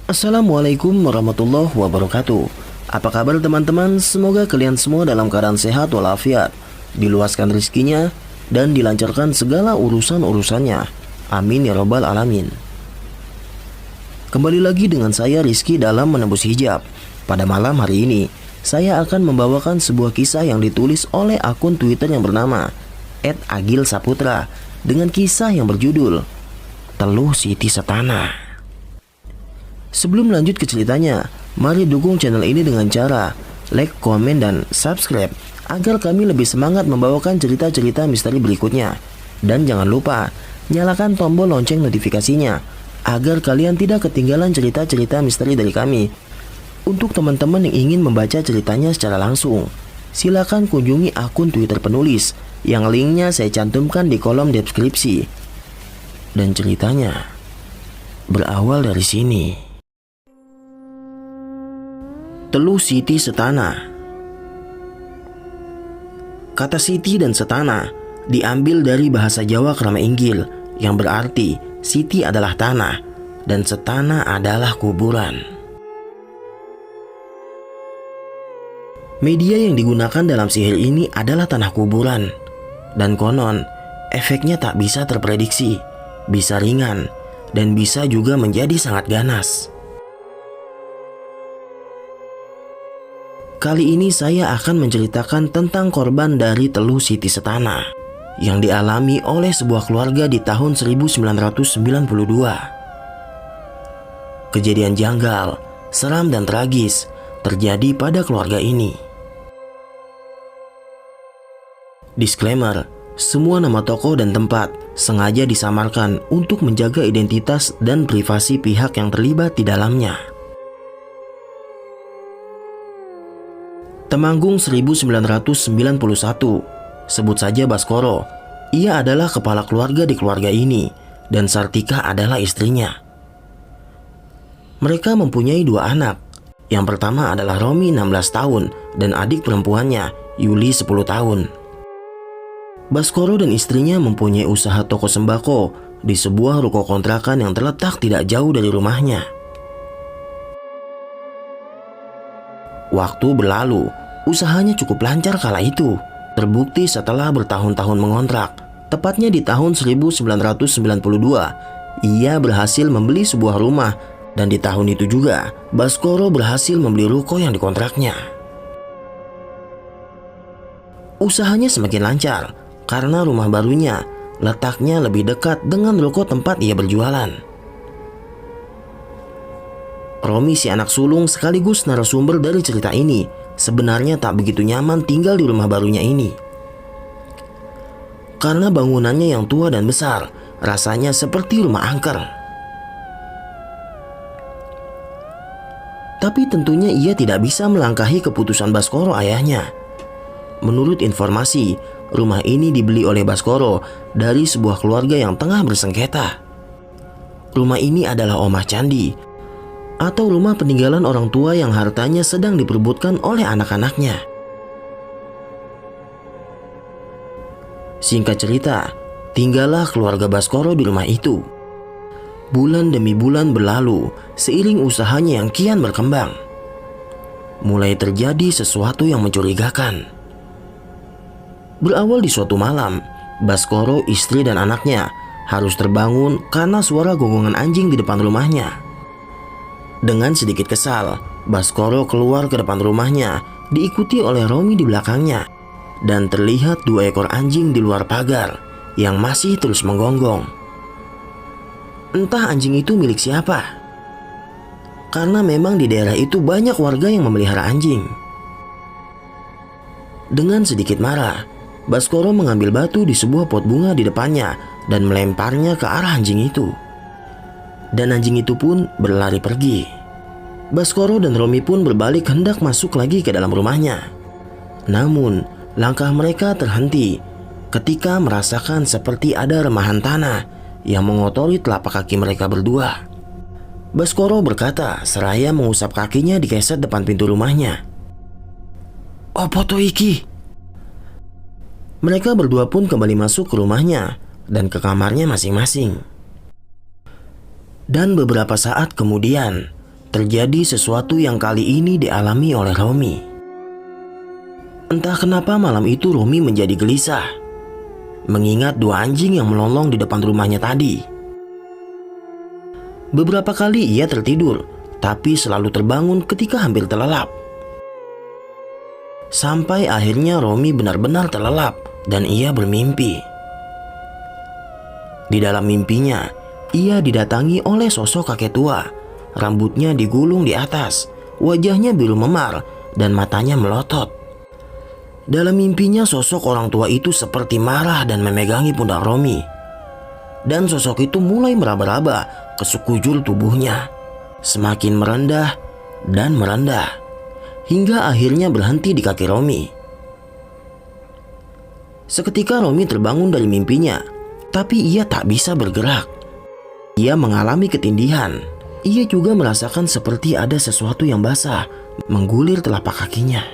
Assalamualaikum warahmatullahi wabarakatuh. Apa kabar teman-teman? Semoga kalian semua dalam keadaan sehat walafiat, diluaskan rezekinya, dan dilancarkan segala urusan-urusannya. Amin ya robbal alamin. Kembali lagi dengan saya Rizky dalam Menembus Hijab. Pada malam hari ini, saya akan membawakan sebuah kisah yang ditulis oleh akun Twitter yang bernama @agilsaputra dengan kisah yang berjudul Teluh Siti Setana. Sebelum lanjut ke ceritanya, mari dukung channel ini dengan cara like, komen, dan subscribe agar kami lebih semangat membawakan cerita-cerita misteri berikutnya. Dan jangan lupa nyalakan tombol lonceng notifikasinya agar kalian tidak ketinggalan cerita-cerita misteri dari kami. Untuk teman-teman yang ingin membaca ceritanya secara langsung, silakan kunjungi akun Twitter penulis yang linknya saya cantumkan di kolom deskripsi. Dan ceritanya berawal dari sini. Teluh Siti Setana. Kata Siti dan Setana diambil dari bahasa Jawa Krama Inggil yang berarti Siti adalah tanah dan Setana adalah kuburan. Media yang digunakan dalam sihir ini adalah tanah kuburan, dan konon efeknya tak bisa terprediksi, bisa ringan, dan bisa juga menjadi sangat ganas. Kali ini saya akan menceritakan tentang korban dari Teluh Siti Setana yang dialami oleh sebuah keluarga di tahun 1992. Kejadian janggal, seram dan tragis terjadi pada keluarga ini. Disclaimer, semua nama tokoh dan tempat sengaja disamarkan untuk menjaga identitas dan privasi pihak yang terlibat di dalamnya. Temanggung 1991, sebut saja Baskoro. Ia adalah kepala keluarga di keluarga ini, dan Sartika adalah istrinya. Mereka mempunyai dua anak. Yang pertama adalah Romi 16 tahun dan adik perempuannya Yuli 10 tahun. Baskoro dan istrinya mempunyai usaha toko sembako di sebuah ruko kontrakan yang terletak tidak jauh dari rumahnya. Waktu berlalu, usahanya cukup lancar kala itu. Terbukti setelah bertahun-tahun mengontrak, tepatnya di tahun 1992, ia berhasil membeli sebuah rumah, dan di tahun itu juga Baskoro berhasil membeli ruko yang dikontraknya. Usahanya semakin lancar karena rumah barunya letaknya lebih dekat dengan ruko tempat ia berjualan. Romi, si anak sulung sekaligus narasumber dari cerita ini, sebenarnya tak begitu nyaman tinggal di rumah barunya ini. Karena bangunannya yang tua dan besar, rasanya seperti rumah angker. Tapi tentunya ia tidak bisa melangkahi keputusan Baskoro ayahnya. Menurut informasi, rumah ini dibeli oleh Baskoro dari sebuah keluarga yang tengah bersengketa. Rumah ini adalah Omah Candi, atau rumah peninggalan orang tua yang hartanya sedang diperebutkan oleh anak-anaknya. Singkat cerita, tinggallah keluarga Baskoro di rumah itu. Bulan demi bulan berlalu seiring usahanya yang kian berkembang. Mulai terjadi sesuatu yang mencurigakan. Berawal di suatu malam, Baskoro, istri dan anaknya harus terbangun karena suara gonggongan anjing di depan rumahnya. Dengan sedikit kesal, Baskoro keluar ke depan rumahnya, diikuti oleh Romi di belakangnya, dan terlihat dua ekor anjing di luar pagar yang masih terus menggonggong. Entah anjing itu milik siapa, karena memang di daerah itu banyak warga yang memelihara anjing. Dengan sedikit marah, Baskoro mengambil batu di sebuah pot bunga di depannya dan melemparnya ke arah anjing itu. Dan anjing itu pun berlari pergi. Baskoro dan Romi pun berbalik hendak masuk lagi ke dalam rumahnya. Namun, langkah mereka terhenti ketika merasakan seperti ada remahan tanah yang mengotori telapak kaki mereka berdua. Baskoro berkata seraya mengusap kakinya di keset depan pintu rumahnya. "Opo to iki?" Mereka berdua pun kembali masuk ke rumahnya dan ke kamarnya masing-masing. Dan beberapa saat kemudian, terjadi sesuatu yang kali ini dialami oleh Romi. Entah kenapa malam itu Romi menjadi gelisah, mengingat dua anjing yang melolong di depan rumahnya tadi. Beberapa kali ia tertidur, tapi selalu terbangun ketika hampir terlelap. Sampai akhirnya Romi benar-benar terlelap dan ia bermimpi. Di dalam mimpinya, ia didatangi oleh sosok kakek tua. Rambutnya digulung di atas, wajahnya biru memar, dan matanya melotot. Dalam mimpinya sosok orang tua itu seperti marah dan memegangi pundak Romi. Dan sosok itu mulai meraba-raba ke sekujur tubuhnya, semakin merendah dan merendah, hingga akhirnya berhenti di kaki Romi. Seketika Romi terbangun dari mimpinya, tapi ia tak bisa bergerak. Ia mengalami ketindihan. Ia juga merasakan seperti ada sesuatu yang basah menggulir telapak kakinya.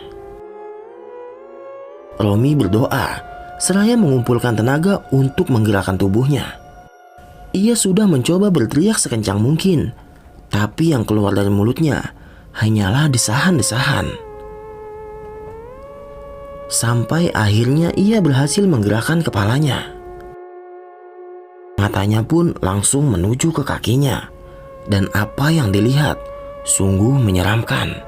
Romi berdoa, seraya mengumpulkan tenaga untuk menggerakkan tubuhnya. Ia sudah mencoba berteriak sekencang mungkin, tapi yang keluar dari mulutnya hanyalah desahan-desahan. Sampai akhirnya ia berhasil menggerakkan kepalanya. Matanya pun langsung menuju ke kakinya, dan apa yang dilihat sungguh menyeramkan.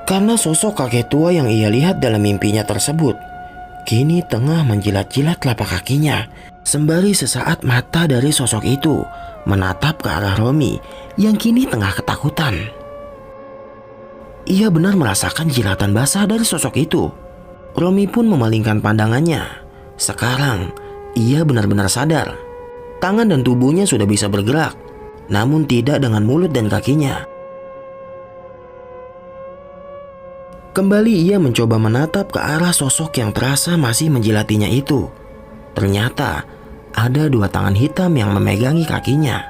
Karena sosok kakek tua yang ia lihat dalam mimpinya tersebut kini tengah menjilat-jilat telapak kakinya, sembari sesaat mata dari sosok itu menatap ke arah Romi yang kini tengah ketakutan. Ia benar merasakan jilatan basah dari sosok itu. Romi pun memalingkan pandangannya. Sekarang ia benar-benar sadar. Tangan dan tubuhnya sudah bisa bergerak, namun tidak dengan mulut dan kakinya. Kembali ia mencoba menatap ke arah sosok yang terasa masih menjilatinya itu. Ternyata ada dua tangan hitam yang memegangi kakinya.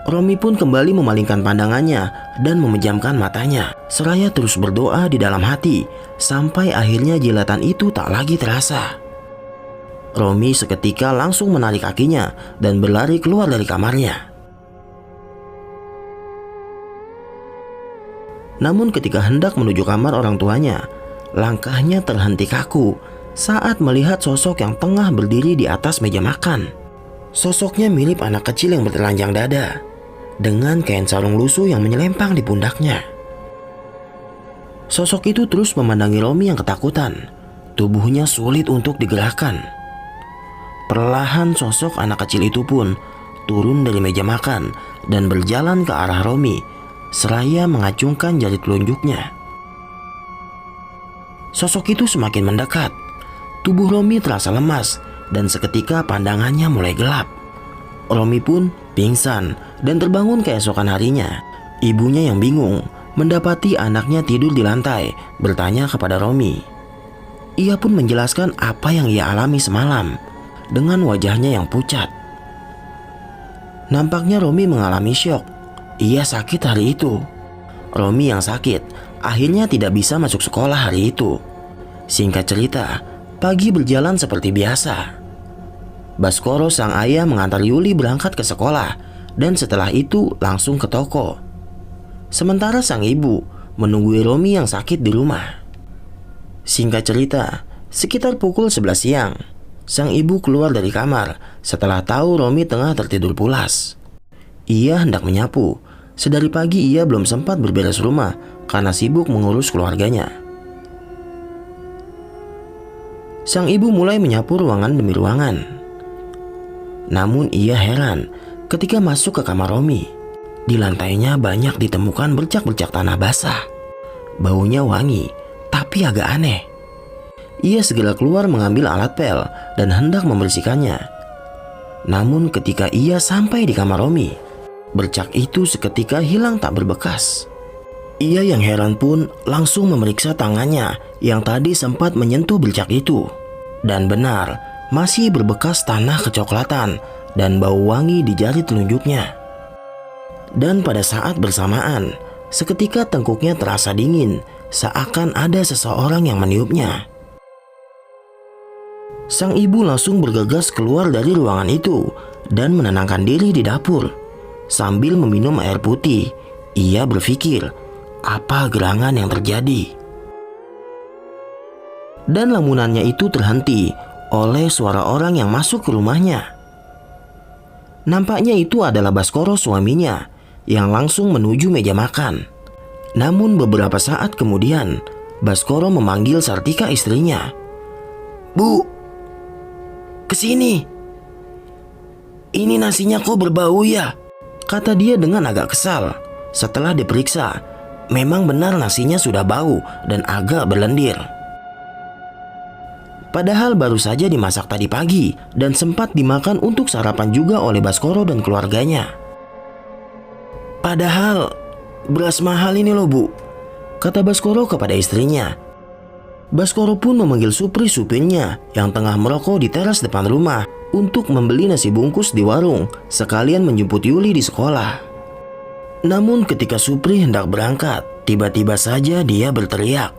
Romi pun kembali memalingkan pandangannya dan memejamkan matanya, seraya terus berdoa di dalam hati, sampai akhirnya jilatan itu tak lagi terasa. Romi seketika langsung menarik kakinya dan berlari keluar dari kamarnya. Namun ketika hendak menuju kamar orang tuanya, langkahnya terhenti kaku saat melihat sosok yang tengah berdiri di atas meja makan. Sosoknya mirip anak kecil yang bertelanjang dada, dengan kain sarung lusuh yang menyelempang di pundaknya. Sosok itu terus memandangi Romi yang ketakutan. Tubuhnya sulit untuk digerakkan. Perlahan sosok anak kecil itu pun turun dari meja makan dan berjalan ke arah Romi, seraya mengacungkan jari telunjuknya. Sosok itu semakin mendekat. Tubuh Romi terasa lemas dan seketika pandangannya mulai gelap. Romi pun pingsan dan terbangun keesokan harinya. Ibunya yang bingung mendapati anaknya tidur di lantai, bertanya kepada Romi. Ia pun menjelaskan apa yang ia alami semalam dengan wajahnya yang pucat. Nampaknya Romi mengalami syok. Ia sakit hari itu. Romi yang sakit akhirnya tidak bisa masuk sekolah hari itu. Singkat cerita, pagi berjalan seperti biasa. Baskoro sang ayah mengantar Yuli berangkat ke sekolah dan setelah itu langsung ke toko. Sementara sang ibu menunggu Romi yang sakit di rumah. Singkat cerita, sekitar pukul 11 siang, sang ibu keluar dari kamar setelah tahu Romi tengah tertidur pulas. Ia hendak menyapu. Sedari pagi ia belum sempat berberes rumah karena sibuk mengurus keluarganya. Sang ibu mulai menyapu ruangan demi ruangan. Namun ia heran ketika masuk ke kamar Romi. Di lantainya banyak ditemukan bercak-bercak tanah basah. Baunya wangi, tapi agak aneh. Ia segera keluar mengambil alat pel dan hendak membersihkannya. Namun ketika ia sampai di kamar Romi, bercak itu seketika hilang tak berbekas. Ia yang heran pun langsung memeriksa tangannya yang tadi sempat menyentuh bercak itu. Dan benar, masih berbekas tanah kecoklatan dan bau wangi di jari telunjuknya. Dan pada saat bersamaan, seketika tengkuknya terasa dingin, seakan ada seseorang yang meniupnya. Sang ibu langsung bergegas keluar dari ruangan itu dan menenangkan diri di dapur. Sambil meminum air putih, Ia berpikir, apa gerangan yang terjadi? Dan lamunannya itu terhenti oleh suara orang yang masuk ke rumahnya. Nampaknya itu adalah Baskoro suaminya yang langsung menuju meja makan. Namun beberapa saat kemudian, Baskoro memanggil Sartika istrinya. "Bu, kesini. Ini nasinya kok berbau ya?" kata dia dengan agak kesal. Setelah diperiksa, memang benar nasinya sudah bau dan agak berlendir. Padahal baru saja dimasak tadi pagi dan sempat dimakan untuk sarapan juga oleh Baskoro dan keluarganya. "Padahal beras mahal ini loh bu," kata Baskoro kepada istrinya. Baskoro pun memanggil supirnya yang tengah merokok di teras depan rumah untuk membeli nasi bungkus di warung sekalian menjemput Yuli di sekolah. Namun ketika Supri hendak berangkat, tiba-tiba saja dia berteriak.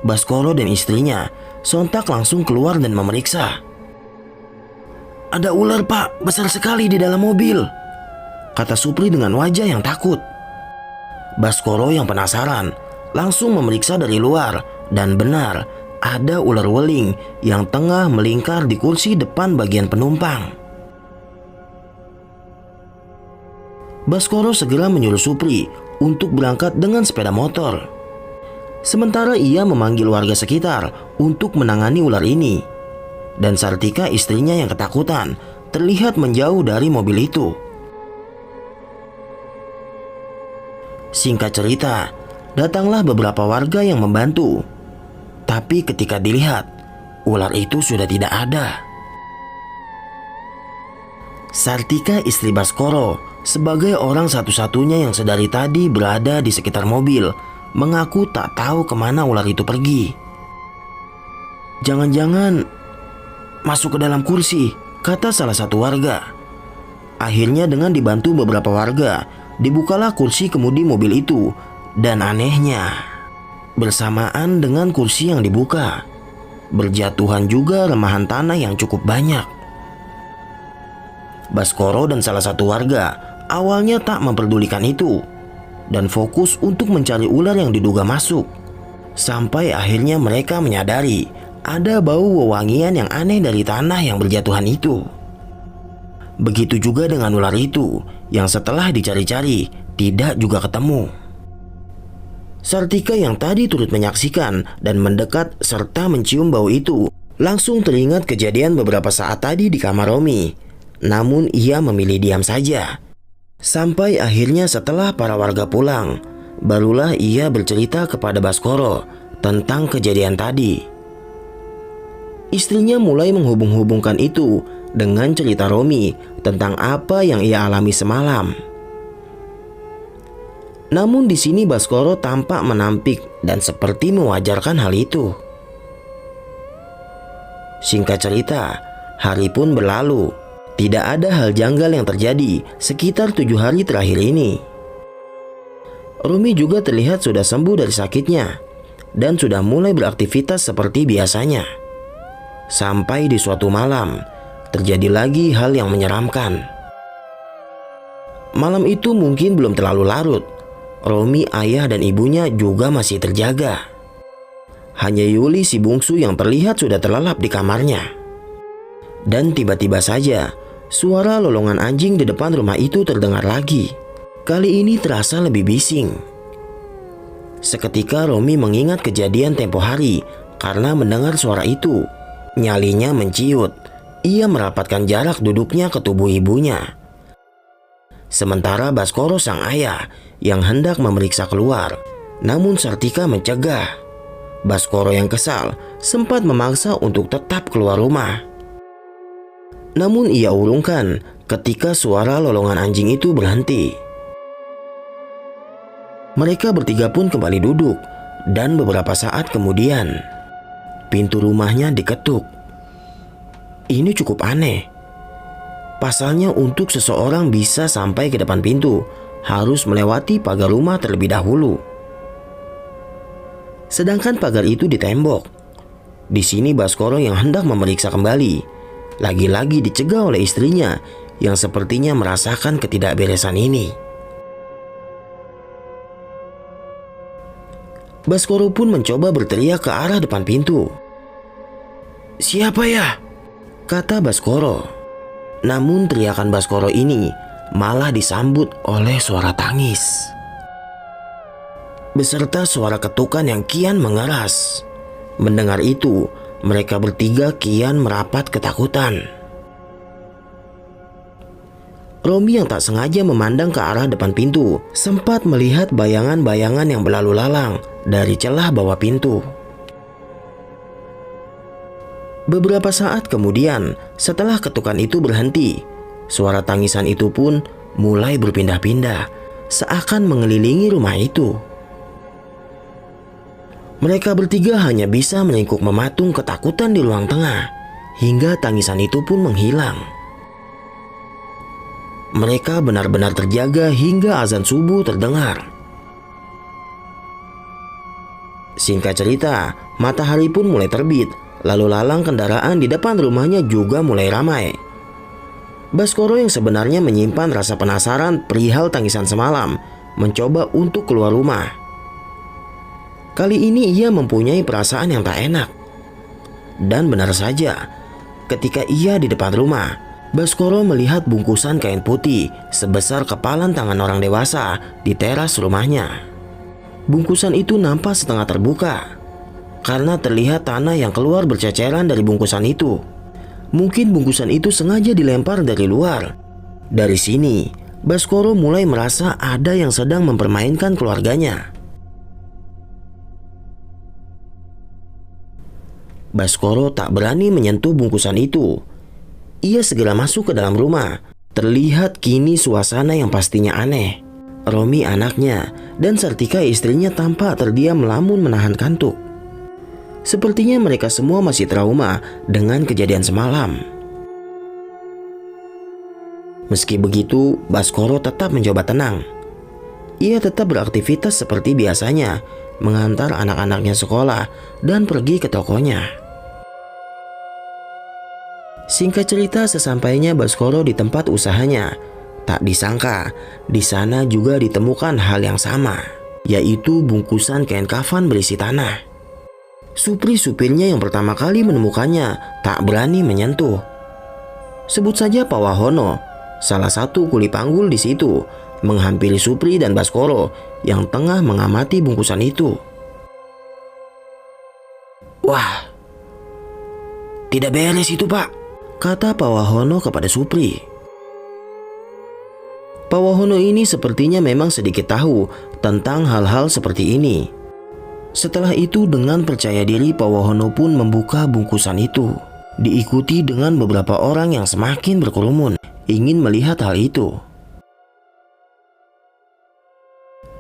Baskoro dan istrinya sontak langsung keluar dan memeriksa. "Ada ular pak, besar sekali di dalam mobil," kata Supri dengan wajah yang takut. Baskoro yang penasaran langsung memeriksa dari luar dan benar ada ular weling yang tengah melingkar di kursi depan bagian penumpang. Baskoro segera menyuruh Supri untuk berangkat dengan sepeda motor. Sementara ia memanggil warga sekitar untuk menangani ular ini. Dan Sartika istrinya yang ketakutan terlihat menjauh dari mobil itu. Singkat cerita, datanglah beberapa warga yang membantu. Tapi ketika dilihat, ular itu sudah tidak ada. Sartika istri Baskoro sebagai orang satu-satunya yang sedari tadi berada di sekitar mobil mengaku tak tahu kemana ular itu pergi. "Jangan-jangan masuk ke dalam kursi," kata salah satu warga. Akhirnya dengan dibantu beberapa warga, dibukalah kursi kemudi mobil itu. Dan anehnya, bersamaan dengan kursi yang dibuka, berjatuhan juga remahan tanah yang cukup banyak. Baskoro dan salah satu warga awalnya tak memperdulikan itu dan fokus untuk mencari ular yang diduga masuk. Sampai akhirnya mereka menyadari ada bau wewangian yang aneh dari tanah yang berjatuhan itu. Begitu juga dengan ular itu yang setelah dicari-cari tidak juga ketemu. Sartika yang tadi turut menyaksikan dan mendekat serta mencium bau itu langsung teringat kejadian beberapa saat tadi di kamar Romi. Namun ia memilih diam saja. Sampai akhirnya setelah para warga pulang, barulah ia bercerita kepada Baskoro tentang kejadian tadi. Istrinya mulai menghubung-hubungkan itu dengan cerita Romi tentang apa yang ia alami semalam. Namun di sini Baskoro tampak menampik dan seperti mewajarkan hal itu. Singkat cerita, hari pun berlalu. Tidak ada hal janggal yang terjadi sekitar 7 hari terakhir ini. Rumi juga terlihat sudah sembuh dari sakitnya dan sudah mulai beraktivitas seperti biasanya. Sampai di suatu malam, terjadi lagi hal yang menyeramkan. Malam itu mungkin belum terlalu larut. Romi, ayah dan ibunya juga masih terjaga. Hanya Yuli si bungsu yang terlihat sudah terlelap di kamarnya. Dan tiba-tiba saja, suara lolongan anjing di depan rumah itu terdengar lagi. Kali ini terasa lebih bising. Seketika Romi mengingat kejadian tempo hari karena mendengar suara itu. Nyalinya menciut. Ia merapatkan jarak duduknya ke tubuh ibunya. Sementara Baskoro sang ayah yang hendak memeriksa keluar. Namun Sartika mencegah. Baskoro yang kesal sempat memaksa untuk tetap keluar rumah. Namun ia urungkan ketika suara lolongan anjing itu berhenti. Mereka bertiga pun kembali duduk dan beberapa saat kemudian pintu rumahnya diketuk. Ini cukup aneh. Pasalnya untuk seseorang bisa sampai ke depan pintu harus melewati pagar rumah terlebih dahulu. Sedangkan pagar itu ditembok. Di sini Baskoro yang hendak memeriksa kembali lagi-lagi dicegah oleh istrinya yang sepertinya merasakan ketidakberesan ini. Baskoro pun mencoba berteriak ke arah depan pintu. "Siapa ya?" kata Baskoro. Namun teriakan Baskoro ini malah disambut oleh suara tangis beserta suara ketukan yang kian mengeras. Mendengar itu, mereka bertiga kian merapat ketakutan. Romi yang tak sengaja memandang ke arah depan pintu sempat melihat bayangan-bayangan yang berlalu lalang dari celah bawah pintu. Beberapa saat kemudian, setelah ketukan itu berhenti, suara tangisan itu pun mulai berpindah-pindah, seakan mengelilingi rumah itu. Mereka bertiga hanya bisa menengkuk mematung ketakutan di ruang tengah, hingga tangisan itu pun menghilang. Mereka benar-benar terjaga hingga azan subuh terdengar. Singkat cerita, matahari pun mulai terbit, lalu lalang kendaraan di depan rumahnya juga mulai ramai. Baskoro yang sebenarnya menyimpan rasa penasaran perihal tangisan semalam, mencoba untuk keluar rumah. Kali ini ia mempunyai perasaan yang tak enak. Dan benar saja, ketika ia di depan rumah, Baskoro melihat bungkusan kain putih sebesar kepalan tangan orang dewasa di teras rumahnya. Bungkusan itu nampak setengah terbuka, karena terlihat tanah yang keluar berceceran dari bungkusan itu. Mungkin bungkusan itu sengaja dilempar dari luar. Dari sini, Baskoro mulai merasa ada yang sedang mempermainkan keluarganya. Baskoro tak berani menyentuh bungkusan itu. Ia segera masuk ke dalam rumah. Terlihat kini suasana yang pastinya aneh. Romi anaknya dan Sartika istrinya tampak terdiam melamun menahan kantuk. Sepertinya mereka semua masih trauma dengan kejadian semalam. Meski begitu, Baskoro tetap mencoba tenang. Ia tetap beraktivitas seperti biasanya, mengantar anak-anaknya sekolah dan pergi ke tokonya. Singkat cerita, sesampainya Baskoro di tempat usahanya, tak disangka di sana juga ditemukan hal yang sama, yaitu bungkusan kain kafan berisi tanah. Supri, supirnya yang pertama kali menemukannya, tak berani menyentuh. Sebut saja Pak Wahono, salah satu kuli panggul di situ, menghampiri Supri dan Baskoro yang tengah mengamati bungkusan itu. "Wah, tidak beres itu, Pak," kata Pak Wahono kepada Supri. Pak Wahono ini sepertinya memang sedikit tahu tentang hal-hal seperti ini. Setelah itu, dengan percaya diri, Pak Wahono pun membuka bungkusan itu, diikuti dengan beberapa orang yang semakin berkerumun ingin melihat hal itu.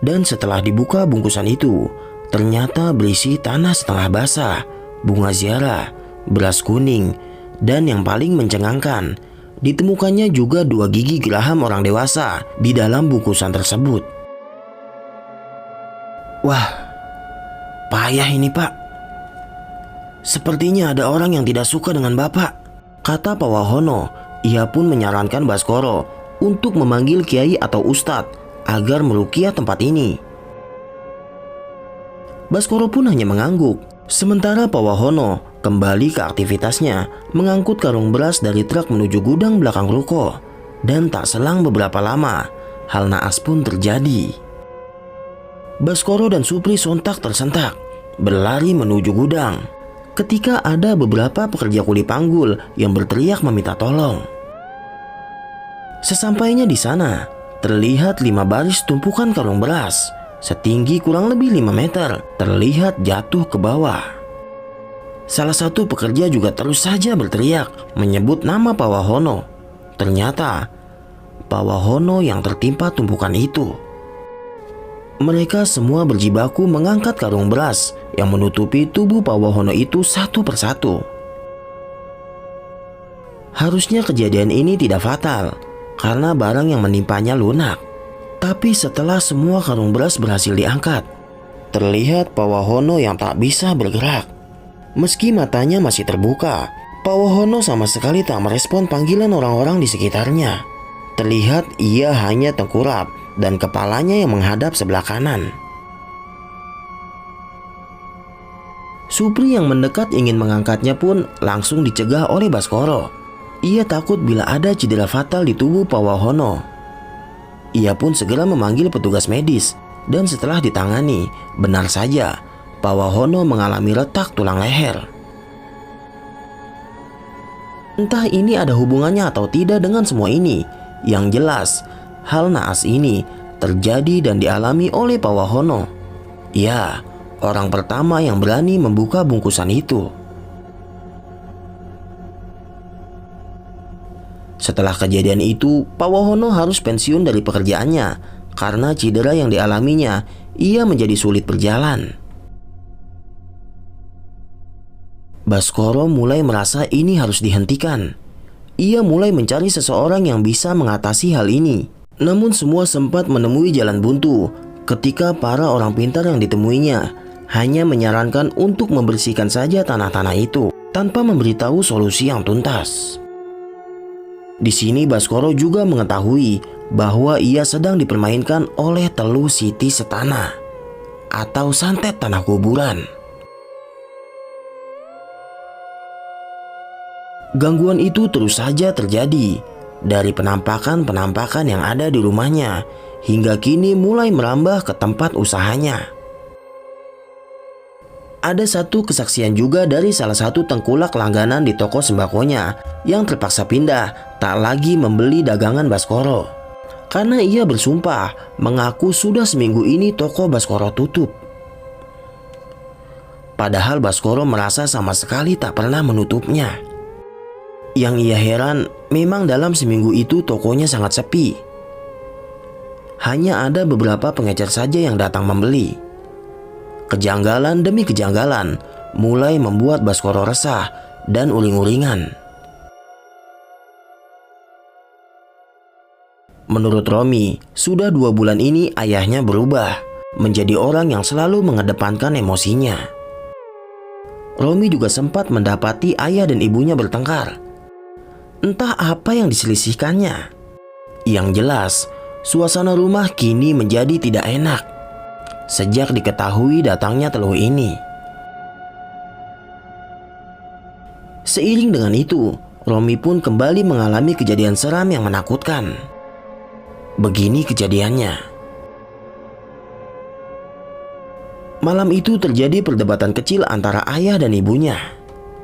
Dan setelah dibuka bungkusan itu, ternyata berisi tanah setengah basah, bunga ziarah, beras kuning, dan yang paling mencengangkan, ditemukannya juga 2 gigi geraham orang dewasa di dalam bungkusan tersebut. "Wah, payah ini, Pak. Sepertinya ada orang yang tidak suka dengan Bapak," kata Pak Wahono. Ia pun menyarankan Baskoro untuk memanggil kiai atau ustadz agar meruqyah tempat ini. Baskoro pun hanya mengangguk. Sementara Pak Wahono kembali ke aktivitasnya, mengangkut karung beras dari truk menuju gudang belakang ruko. Dan tak selang beberapa lama, hal naas pun terjadi. Baskoro dan Supri sontak tersentak, berlari menuju gudang. Ketika ada beberapa pekerja kuli panggul yang berteriak meminta tolong. Sesampainya di sana, terlihat 5 baris tumpukan karung beras setinggi kurang lebih 5 meter terlihat jatuh ke bawah. Salah satu pekerja juga terus saja berteriak menyebut nama Pak Wahono. Ternyata Pak Wahono yang tertimpa tumpukan itu. Mereka semua berjibaku mengangkat karung beras yang menutupi tubuh Pak Wahono itu satu persatu. Harusnya kejadian ini tidak fatal karena barang yang menimpanya lunak. Tapi setelah semua karung beras berhasil diangkat, terlihat Pak Wahono yang tak bisa bergerak. Meski matanya masih terbuka, Pak Wahono sama sekali tak merespon panggilan orang-orang di sekitarnya. Terlihat ia hanya tengkurap dan kepalanya yang menghadap sebelah kanan. Supri yang mendekat ingin mengangkatnya pun langsung dicegah oleh Baskoro. Ia takut bila ada cedera fatal di tubuh Pak Wahono. Ia pun segera memanggil petugas medis dan setelah ditangani, benar saja Pak Wahono mengalami retak tulang leher. Entah ini ada hubungannya atau tidak dengan semua ini. Yang jelas, hal naas ini terjadi dan dialami oleh Pak Wahono. Ya, orang pertama yang berani membuka bungkusan itu. Setelah kejadian itu, Pak Wahono harus pensiun dari pekerjaannya karena cedera yang dialaminya. Ia menjadi sulit berjalan. Baskoro mulai merasa ini harus dihentikan. Ia mulai mencari seseorang yang bisa mengatasi hal ini. Namun semua sempat menemui jalan buntu ketika para orang pintar yang ditemuinya hanya menyarankan untuk membersihkan saja tanah-tanah itu tanpa memberitahu solusi yang tuntas. Di sini Baskoro juga mengetahui bahwa ia sedang dipermainkan oleh Telu Siti Setana atau santet tanah kuburan. Gangguan itu terus saja terjadi dari penampakan-penampakan yang ada di rumahnya hingga kini mulai merambah ke tempat usahanya. Ada satu kesaksian juga dari salah satu tengkulak langganan di toko sembakonya yang terpaksa pindah tak lagi membeli dagangan Baskoro karena ia bersumpah mengaku sudah seminggu ini toko Baskoro tutup. Padahal Baskoro merasa sama sekali tak pernah menutupnya. Yang ia heran, memang dalam seminggu itu tokonya sangat sepi. Hanya ada beberapa pengecer saja yang datang membeli. Kejanggalan demi kejanggalan mulai membuat Baskoro resah dan uring-uringan. Menurut Romi, sudah 2 bulan ini ayahnya berubah menjadi orang yang selalu mengedepankan emosinya. Romi juga sempat mendapati ayah dan ibunya bertengkar. Entah apa yang diselisihkannya. Yang jelas, suasana rumah kini menjadi tidak enak sejak diketahui datangnya Teluh ini. Seiring dengan itu, Romi pun kembali mengalami kejadian seram yang menakutkan. Begini kejadiannya. Malam itu terjadi perdebatan kecil antara ayah dan ibunya.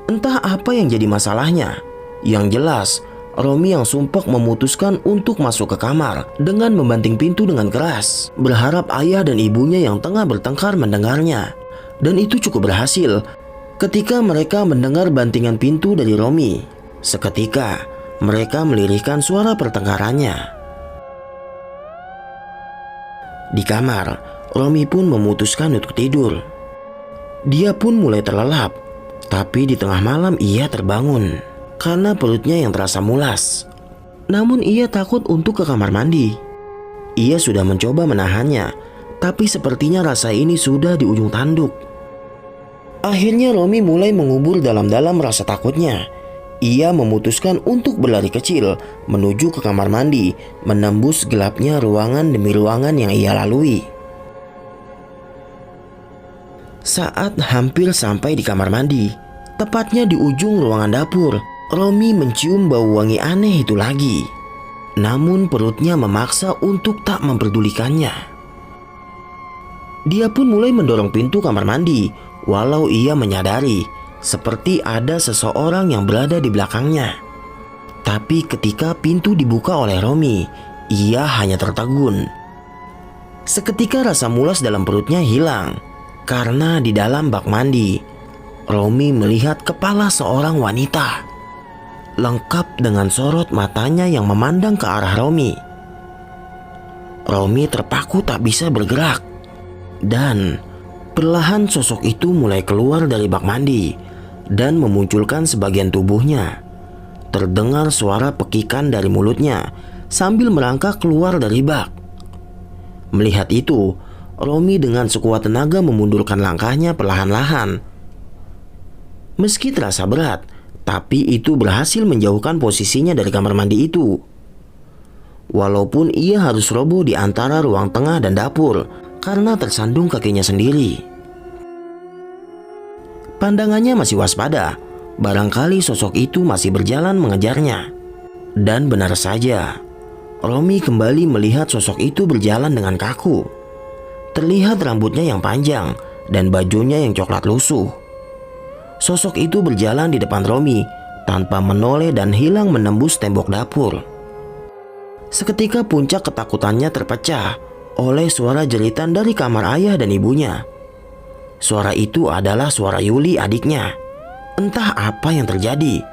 Entah apa yang jadi masalahnya. Yang jelas, Romi yang sumpek memutuskan untuk masuk ke kamar dengan membanting pintu dengan keras, berharap ayah dan ibunya yang tengah bertengkar mendengarnya. Dan itu cukup berhasil. Ketika mereka mendengar bantingan pintu dari Romi, seketika mereka melirihkan suara pertengkarannya. Di kamar, Romi pun memutuskan untuk tidur. Dia pun mulai terlelap, tapi di tengah malam ia terbangun karena perutnya yang terasa mulas. Namun ia takut untuk ke kamar mandi. Ia sudah mencoba menahannya, tapi sepertinya rasa ini sudah di ujung tanduk. Akhirnya Romi mulai mengubur dalam-dalam rasa takutnya. Ia memutuskan untuk berlari kecil menuju ke kamar mandi, menembus gelapnya ruangan demi ruangan yang ia lalui. Saat hampir sampai di kamar mandi, tepatnya di ujung ruangan dapur, Romi mencium bau wangi aneh itu lagi. Namun perutnya memaksa untuk tak memperdulikannya. Dia pun mulai mendorong pintu kamar mandi, walau ia menyadari seperti ada seseorang yang berada di belakangnya. Tapi ketika pintu dibuka oleh Romi, ia hanya tertegun. Seketika rasa mulas dalam perutnya hilang, karena di dalam bak mandi, Romi melihat kepala seorang wanita, lengkap dengan sorot matanya yang memandang ke arah Romi. Romi terpaku tak bisa bergerak. Dan perlahan sosok itu mulai keluar dari bak mandi dan memunculkan sebagian tubuhnya. Terdengar suara pekikan dari mulutnya sambil merangkak keluar dari bak. Melihat itu, Romi dengan sekuat tenaga memundurkan langkahnya perlahan-lahan. Meski terasa berat, tapi itu berhasil menjauhkan posisinya dari kamar mandi itu. Walaupun ia harus roboh di antara ruang tengah dan dapur karena tersandung kakinya sendiri. Pandangannya masih waspada, barangkali sosok itu masih berjalan mengejarnya. Dan benar saja, Romi kembali melihat sosok itu berjalan dengan kaku. Terlihat rambutnya yang panjang dan bajunya yang coklat lusuh. Sosok itu berjalan di depan Romi tanpa menoleh dan hilang menembus tembok dapur. Seketika puncak ketakutannya terpecah oleh suara jeritan dari kamar ayah dan ibunya. Suara itu adalah suara Yuli, adiknya. Entah apa yang terjadi.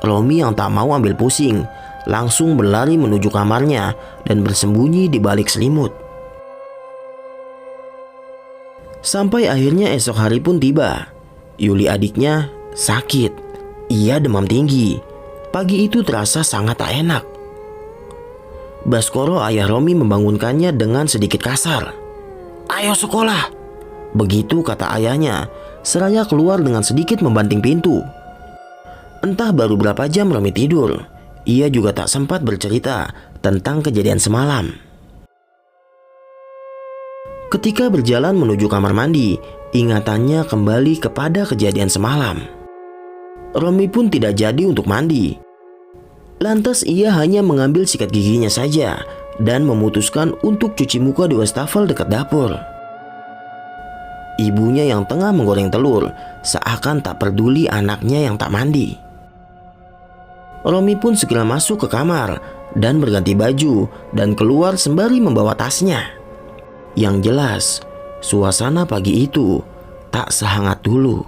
Romi yang tak mau ambil pusing langsung berlari menuju kamarnya dan bersembunyi di balik selimut. Sampai akhirnya esok hari pun tiba. Yuli, adiknya, sakit. Ia demam tinggi. Pagi itu terasa sangat tak enak. Baskoro, ayah Romi, membangunkannya dengan sedikit kasar. "Ayo sekolah," begitu kata ayahnya, seraya keluar dengan sedikit membanting pintu. Entah baru berapa jam Romi tidur, ia juga tak sempat bercerita tentang kejadian semalam. Ketika berjalan menuju kamar mandi, ingatannya kembali kepada kejadian semalam. Romi pun tidak jadi untuk mandi. Lantas ia hanya mengambil sikat giginya saja dan memutuskan untuk cuci muka di wastafel dekat dapur. Ibunya yang tengah menggoreng telur seakan tak peduli anaknya yang tak mandi. Romi pun segera masuk ke kamar dan berganti baju dan keluar sembari membawa tasnya. Yang jelas, suasana pagi itu tak sehangat dulu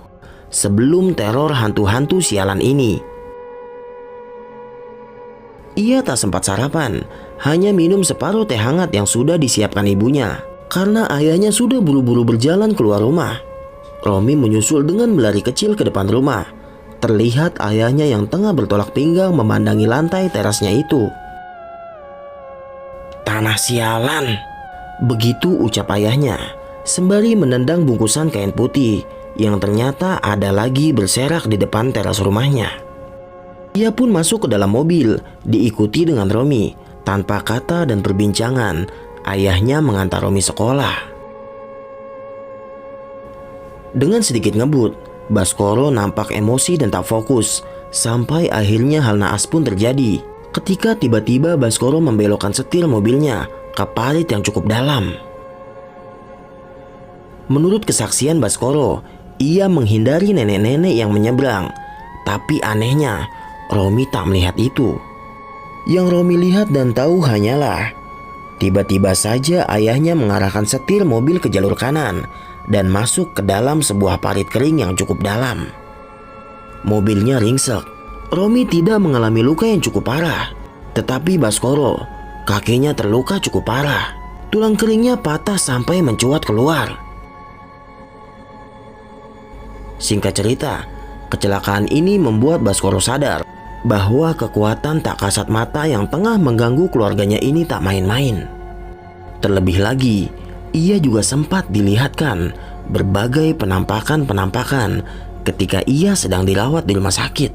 sebelum teror hantu-hantu sialan ini. Ia tak sempat sarapan, hanya minum separuh teh hangat yang sudah disiapkan ibunya karena ayahnya sudah buru-buru berjalan keluar rumah. Romi menyusul dengan berlari kecil ke depan rumah. Terlihat ayahnya yang tengah bertolak pinggang memandangi lantai terasnya itu. "Tanah sialan," begitu ucap ayahnya sembari menendang bungkusan kain putih yang ternyata ada lagi berserak di depan teras rumahnya. Ia pun masuk ke dalam mobil, diikuti dengan Romi. Tanpa kata dan perbincangan, ayahnya mengantar Romi sekolah. Dengan sedikit ngebut, Baskoro nampak emosi dan tak fokus. Sampai akhirnya hal naas pun terjadi ketika tiba-tiba Baskoro membelokkan setir mobilnya ke parit yang cukup dalam. Menurut kesaksian Baskoro, ia menghindari nenek-nenek yang menyeberang. Tapi anehnya, Romi tak melihat itu. Yang Romi lihat dan tahu hanyalah tiba-tiba saja ayahnya mengarahkan setir mobil ke jalur kanan dan masuk ke dalam sebuah parit kering yang cukup dalam. Mobilnya ringsek. Romi tidak mengalami luka yang cukup parah, tetapi Baskoro, kakinya terluka cukup parah. Tulang keringnya patah sampai mencuat keluar. Singkat cerita, kecelakaan ini membuat Baskoro sadar bahwa kekuatan tak kasat mata yang tengah mengganggu keluarganya ini tak main-main. Terlebih lagi, ia juga sempat dilihatkan berbagai penampakan-penampakan ketika ia sedang dirawat di rumah sakit.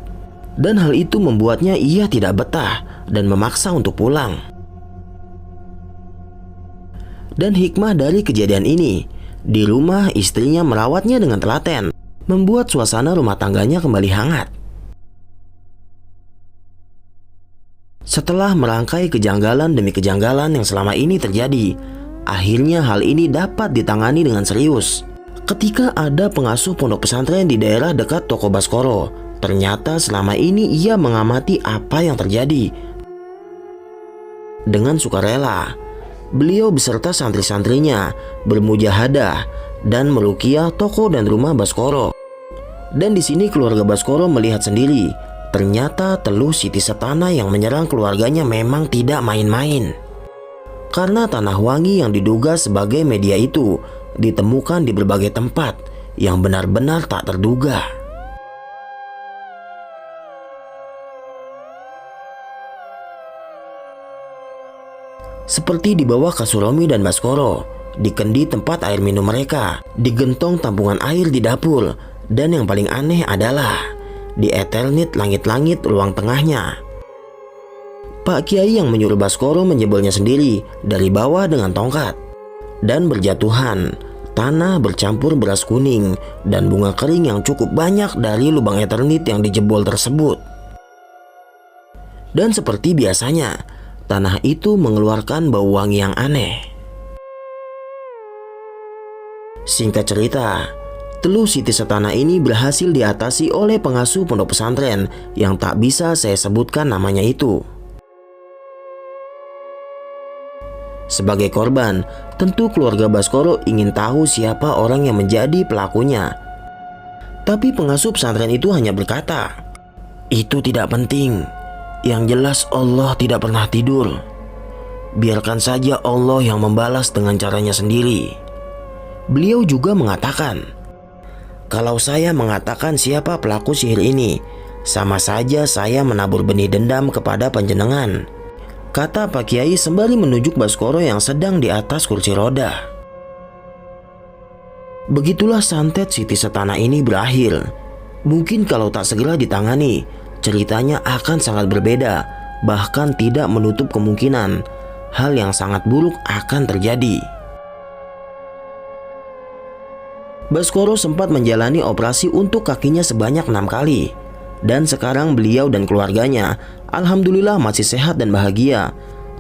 Dan hal itu membuatnya ia tidak betah dan memaksa untuk pulang. Dan hikmah dari kejadian ini, di rumah istrinya merawatnya dengan telaten, membuat suasana rumah tangganya kembali hangat. Setelah merangkai kejanggalan demi kejanggalan yang selama ini terjadi, akhirnya hal ini dapat ditangani dengan serius. Ketika ada pengasuh pondok pesantren di daerah dekat toko Baskoro, ternyata selama ini ia mengamati apa yang terjadi. Dengan sukarela, beliau beserta santri-santrinya bermujahadah dan meruqyah toko dan rumah Baskoro. Dan di sini keluarga Baskoro melihat sendiri, ternyata Teluh Siti Setana yang menyerang keluarganya memang tidak main-main. Karena tanah wangi yang diduga sebagai media itu ditemukan di berbagai tempat yang benar-benar tak terduga. Seperti di bawah kasur Romi dan Baskoro, di kendi tempat air minum mereka, di gentong tampungan air di dapur, dan yang paling aneh adalah di Eternit langit-langit ruang tengahnya. Pak Kiai yang menyuruh Baskoro menjebolnya sendiri dari bawah dengan tongkat. Dan berjatuhan, tanah bercampur beras kuning dan bunga kering yang cukup banyak dari lubang Eternit yang dijebol tersebut. Dan seperti biasanya, tanah itu mengeluarkan bau wangi yang aneh. Singkat cerita, teluh Siti Setana ini berhasil diatasi oleh pengasuh pondok pesantren yang tak bisa saya sebutkan namanya itu. Sebagai korban, tentu keluarga Baskoro ingin tahu siapa orang yang menjadi pelakunya. Tapi pengasuh pesantren itu hanya berkata, "Itu tidak penting. Yang jelas Allah tidak pernah tidur. Biarkan saja Allah yang membalas dengan caranya sendiri." Beliau juga mengatakan, "Kalau saya mengatakan siapa pelaku sihir ini, sama saja saya menabur benih dendam kepada panjenengan," kata Pak Kiai sembari menunjuk Baskoro yang sedang di atas kursi roda. Begitulah santet Siti Setana ini berakhir. Mungkin kalau tak segera ditangani, ceritanya akan sangat berbeda, bahkan tidak menutup kemungkinan hal yang sangat buruk akan terjadi. Baskoro sempat menjalani operasi untuk kakinya sebanyak 6 kali. Dan sekarang beliau dan keluarganya alhamdulillah masih sehat dan bahagia.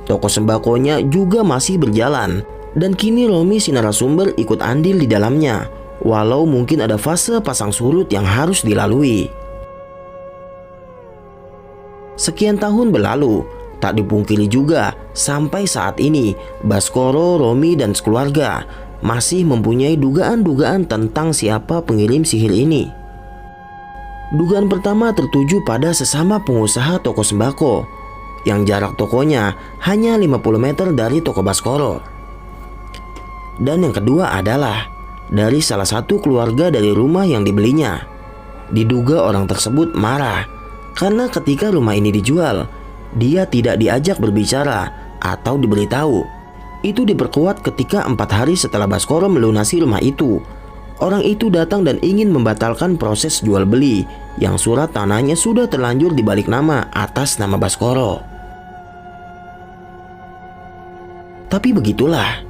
Toko sembakonya juga masih berjalan. Dan kini Romi si narasumber ikut andil di dalamnya, walau mungkin ada fase pasang surut yang harus dilalui. Sekian tahun berlalu, tak dipungkiri juga sampai saat ini Baskoro, Romi dan sekeluarga masih mempunyai dugaan-dugaan tentang siapa pengirim sihir ini. Dugaan pertama tertuju pada sesama pengusaha toko sembako yang jarak tokonya hanya 50 meter dari toko Baskoro. Dan yang kedua adalah dari salah satu keluarga dari rumah yang dibelinya. Diduga orang tersebut marah karena ketika rumah ini dijual, dia tidak diajak berbicara atau diberitahu. Itu diperkuat ketika 4 hari setelah Baskoro melunasi rumah itu. Orang itu datang dan ingin membatalkan proses jual beli yang surat tanahnya sudah terlanjur dibalik nama atas nama Baskoro. Tapi begitulah,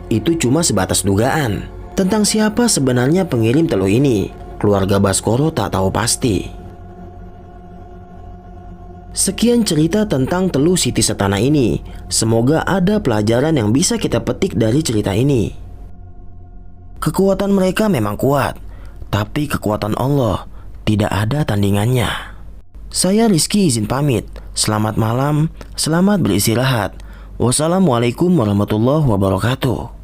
itu cuma sebatas dugaan. Tentang siapa sebenarnya pengirim teluh ini, keluarga Baskoro tak tahu pasti. Sekian cerita tentang teluh Siti Setana ini. Semoga ada pelajaran yang bisa kita petik dari cerita ini. Kekuatan mereka memang kuat, tapi kekuatan Allah tidak ada tandingannya. Saya Rizky izin pamit. Selamat malam, selamat beristirahat. Wassalamualaikum warahmatullahi wabarakatuh.